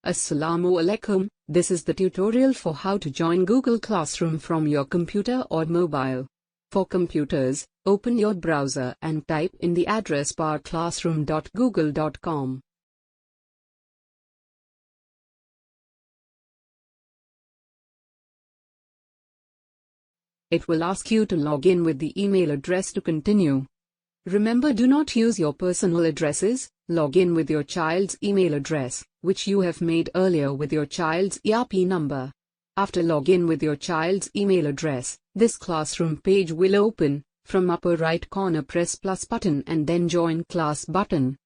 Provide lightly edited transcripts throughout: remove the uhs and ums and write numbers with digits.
Assalamu alaikum, this is the tutorial for how to join Google Classroom from your computer or mobile. For computers, open your browser and type in the address bar classroom.google.com. It will ask you to log in with the email address to continue. Remember, do not use your personal addresses. Log in with your child's email address, which you have made earlier with your child's ERP number. After log in with your child's email address, this classroom page will open. From upper right corner, press plus button and then join class button.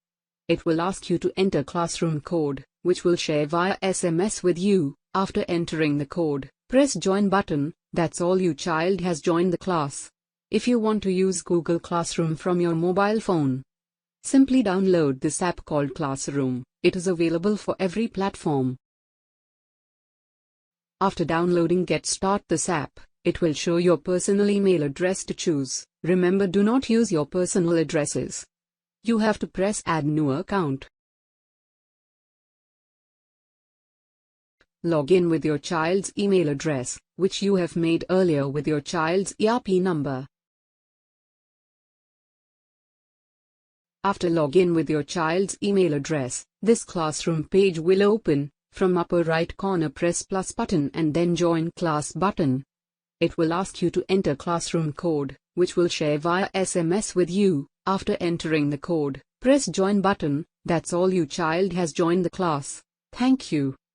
It will ask you to enter classroom code, which will share via SMS with you. After entering the code, press join button. That's all, your child has joined the class. If you want to use Google Classroom from your mobile phone, simply download this app called Classroom. It is available for every platform. After downloading, start this app. It will show your personal email address to choose. Remember, do not use your personal addresses. You have to press add new account. Log in with your child's email address, which you have made earlier with your child's ERP number. After log in with your child's email address, this classroom page will open. From upper right corner, press plus button and then join class button. It will ask you to enter classroom code, which will share via SMS with you. After entering the code, press join button. That's all, your child has joined the class. Thank you.